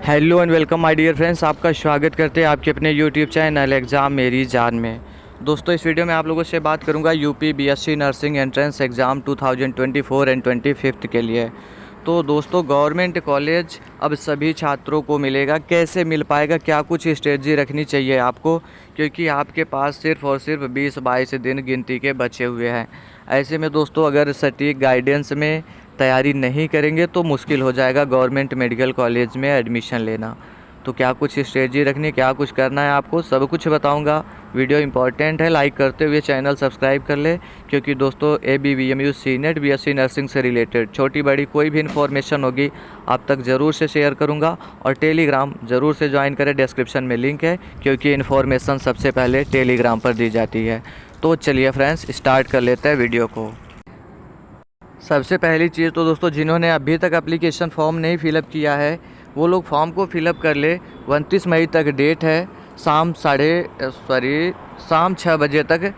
Hello and welcome my dear friends, आपका स्वागत करते हैं आपके अपने यूट्यूब चैनल एग्ज़ाम मेरी जान में। दोस्तों, इस वीडियो में आप लोगों से बात करूंगा UP BSc nursing entrance exam 2024 and 25 के लिए। तो दोस्तों, गवर्नमेंट कॉलेज अब सभी छात्रों को मिलेगा, कैसे मिल पाएगा, क्या कुछ स्ट्रेटजी रखनी चाहिए आपको, क्योंकि आपके पास सिर्फ और सिर्फ 20-22 दिन गिनती के बचे हुए हैं। ऐसे में दोस्तों, अगर सटीक गाइडेंस में तैयारी नहीं करेंगे तो मुश्किल हो जाएगा गवर्नमेंट मेडिकल कॉलेज में एडमिशन लेना। तो क्या कुछ स्ट्रेटजी रखनी, क्या कुछ करना है आपको, सब कुछ बताऊंगा। वीडियो इंपॉर्टेंट है, लाइक करते हुए चैनल सब्सक्राइब कर ले, क्योंकि दोस्तों ABVMU सीनेट बीएससी नर्सिंग से रिलेटेड छोटी बड़ी कोई भी इन्फॉर्मेशन होगी आप तक ज़रूर से शेयर करूंगा। और टेलीग्राम ज़रूर से ज्वाइन करें, डिस्क्रिप्शन में लिंक है, क्योंकि इन्फॉर्मेशन सबसे पहले टेलीग्राम पर दी जाती है। तो चलिए फ्रेंड्स, स्टार्ट कर लेते हैं वीडियो को। सबसे पहली चीज़ तो दोस्तों, जिन्होंने अभी तक एप्लीकेशन फॉर्म नहीं फिलअप किया है वो लोग फॉर्म को फिलअप कर ले। 29 मई तक डेट है, शाम 6 बजे तक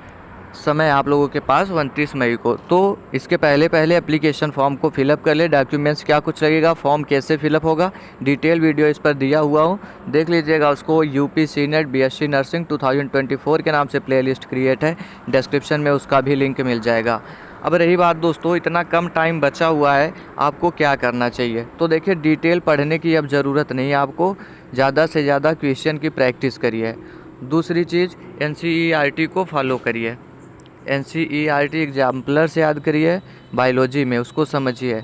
समय आप लोगों के पास 29 मई को। तो इसके पहले पहले एप्लीकेशन फॉर्म को फिलअप कर ले। डॉक्यूमेंट्स क्या कुछ लगेगा, फॉर्म कैसे फिलअप होगा, डिटेल वीडियो इस पर दिया हुआ हूँ, देख लीजिएगा उसको। यूपी सीनेट बीएससी नर्सिंग 2024 के नाम से प्लेलिस्ट क्रिएट है, डिस्क्रिप्शन में उसका भी लिंक मिल जाएगा। अब रही बात दोस्तों, इतना कम टाइम बचा हुआ है, आपको क्या करना चाहिए। तो देखिए, डिटेल पढ़ने की अब ज़रूरत नहीं है आपको, ज़्यादा से ज़्यादा क्वेश्चन की प्रैक्टिस करिए। दूसरी चीज़, NCERT को फॉलो करिए। NCERT एग्जाम्पलर से याद करिए, बायोलॉजी में उसको समझिए।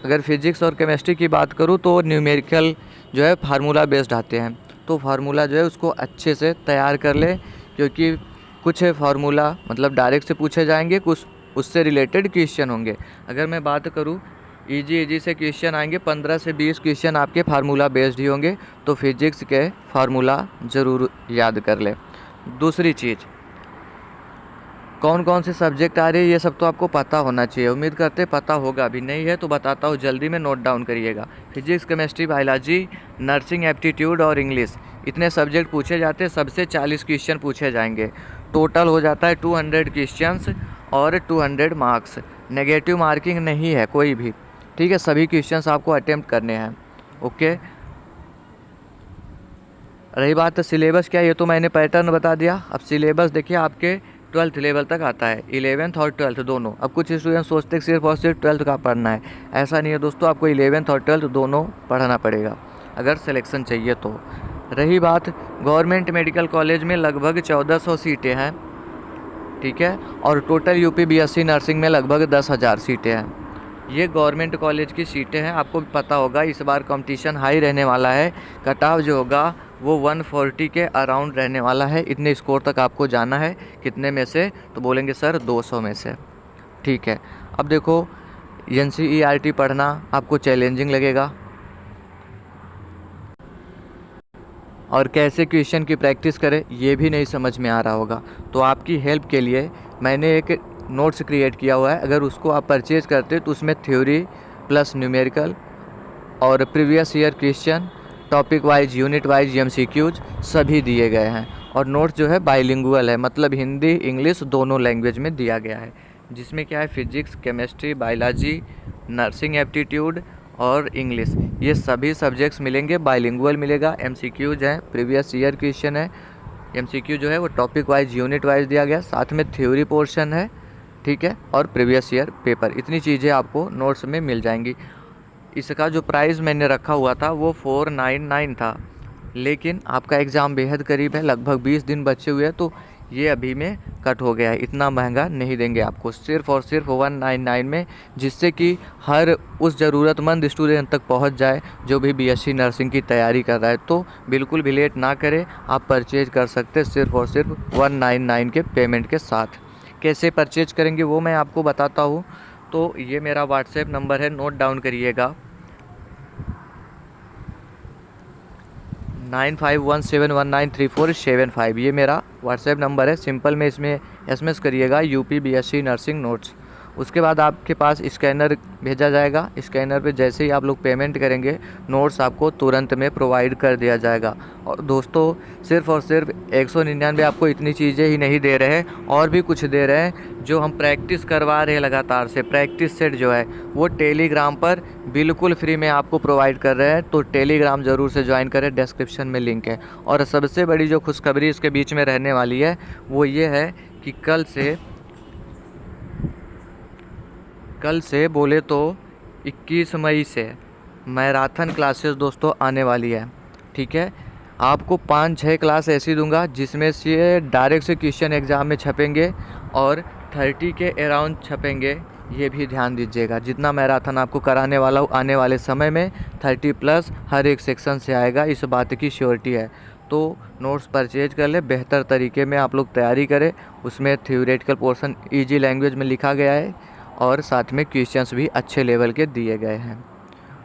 अगर फिजिक्स और केमिस्ट्री की बात करूँ तो न्यूमेरिकल जो है फार्मूला बेस्ड आते हैं, तो फार्मूला जो है उसको अच्छे से तैयार कर ले, क्योंकि कुछ फार्मूला मतलब डायरेक्ट से पूछे जाएंगे, कुछ उससे रिलेटेड क्वेश्चन होंगे। अगर मैं बात करूँ इजी से क्वेश्चन आएंगे, 15 से 20 क्वेश्चन आपके फार्मूला बेस्ड ही होंगे, तो फिजिक्स के फार्मूला ज़रूर याद कर ले। दूसरी चीज़, कौन कौन से सब्जेक्ट आ रहे हैं ये सब तो आपको पता होना चाहिए, उम्मीद करते पता होगा, भी नहीं है तो बताता हूँ, जल्दी में नोट डाउन करिएगा। Physics, chemistry, biology, nursing aptitude और इंग्लिश, इतने सब्जेक्ट पूछे जाते हैं, सबसे 40 क्वेश्चन पूछे जाएंगे। टोटल हो जाता है 200 क्वेश्चंस और 200 मार्क्स। नेगेटिव मार्किंग नहीं है कोई भी, ठीक है, सभी क्वेश्चंस आपको अटेम्प्ट करने हैं। ओके, रही बात सिलेबस क्या, ये तो मैंने पैटर्न बता दिया। अब सिलेबस देखिए, आपके 12th लेवल तक आता है, 11th और 12th दोनों। अब कुछ स्टूडेंट सोचते हैं सिर्फ और सिर्फ 12th का पढ़ना है, ऐसा नहीं है दोस्तों, आपको 11th और 12th दोनों पढ़ना पड़ेगा अगर सिलेक्शन चाहिए तो। रही बात, गवर्नमेंट मेडिकल कॉलेज में लगभग 1400 सीटें हैं, ठीक है, और टोटल यूपी बीएससी नर्सिंग में लगभग 10,000 सीटें हैं। ये गवर्नमेंट कॉलेज की सीटें हैं, आपको भी पता होगा इस बार कंपटीशन हाई रहने वाला है। कट ऑफ जो होगा वो 140 के अराउंड रहने वाला है। इतने स्कोर तक आपको जाना है, कितने में से, तो बोलेंगे सर 200 में से, ठीक है। अब देखो, NCERT पढ़ना आपको चैलेंजिंग लगेगा, और कैसे क्वेश्चन की प्रैक्टिस करें ये भी नहीं समझ में आ रहा होगा। तो आपकी हेल्प के लिए मैंने एक नोट्स क्रिएट किया हुआ है, अगर उसको आप परचेज़ करते तो उसमें थ्योरी प्लस न्यूमेरिकल और previous year question, topic wise, unit wise MCQs सभी दिए गए हैं। और नोट्स जो है बाइलिंगुअल है, मतलब हिंदी इंग्लिश दोनों लैंग्वेज में दिया गया है, जिसमें क्या है, physics, chemistry, biology, nursing aptitude और इंग्लिश, ये सभी सब्जेक्ट्स मिलेंगे, बाइलिंगुअल मिलेगा। MCQs हैं, प्रीवियस ईयर क्वेश्चन है, MCQ जो है वो टॉपिक वाइज, यूनिट वाइज दिया गया, साथ में थ्योरी पोर्शन है, ठीक है, और प्रीवियस ईयर पेपर। इतनी चीज़ें आपको नोट्स में मिल जाएंगी। इसका जो प्राइस मैंने रखा हुआ था वो 499 था, लेकिन आपका एग्ज़ाम बेहद करीब है, लगभग 20 दिन बचे हुए हैं, तो ये अभी में कट हो गया है। इतना महंगा नहीं देंगे आपको, सिर्फ और सिर्फ 199 में, जिससे कि हर उस ज़रूरतमंद स्टूडेंट तक पहुंच जाए जो भी बीएससी नर्सिंग की तैयारी कर रहा है। तो बिल्कुल भी लेट ना करें, आप परचेज कर सकते हैं सिर्फ और सिर्फ 199 के पेमेंट के साथ। कैसे परचेज करेंगे वो मैं आपको बताता हूँ। तो ये मेरा व्हाट्सएप नंबर है, नोट डाउन करिएगा, 9517193475, ये मेरा व्हाट्सएप नंबर है। सिंपल में इसमें SMS करिएगा UP BSc नर्सिंग नोट्स, उसके बाद आपके पास स्कैनर भेजा जाएगा। स्कैनर पे जैसे ही आप लोग पेमेंट करेंगे, नोट्स आपको तुरंत में प्रोवाइड कर दिया जाएगा। और दोस्तों सिर्फ़ और सिर्फ 199 आपको इतनी चीज़ें ही नहीं दे रहे हैं, और भी कुछ दे रहे हैं जो हम प्रैक्टिस करवा रहे हैं लगातार से। प्रैक्टिस सेट जो है वो टेलीग्राम पर बिल्कुल फ्री में आपको प्रोवाइड कर रहे हैं, तो टेलीग्राम ज़रूर से ज्वाइन करें, डिस्क्रिप्शन में लिंक है। और सबसे बड़ी जो खुशखबरी इसके बीच में रहने वाली है वो ये है कि कल से बोले तो 21 मई से मैराथन क्लासेस दोस्तों आने वाली है। ठीक है, आपको 5-6 क्लास ऐसी दूंगा जिसमें से डायरेक्ट से क्वेश्चन एग्ज़ाम में छपेंगे और 30 के अराउंड छपेंगे। ये भी ध्यान दीजिएगा, जितना मैराथन आपको कराने वाला हूँ आने वाले समय में 30+ हर एक सेक्शन से आएगा, इस बात की श्योरिटी है। तो नोट्स परचेज कर ले, बेहतर तरीके में आप लोग तैयारी करें। उसमें थ्योरेटिकल पोर्शन ईजी लैंग्वेज में लिखा गया है और साथ में क्वेश्चंस भी अच्छे लेवल के दिए गए हैं।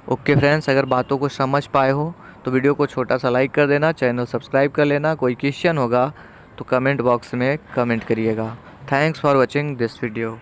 ओके फ्रेंड्स, अगर बातों को समझ पाए हो तो वीडियो को छोटा सा लाइक कर देना, चैनल सब्सक्राइब कर लेना। कोई क्वेश्चन होगा तो कमेंट बॉक्स में कमेंट करिएगा। Thanks for watching this video.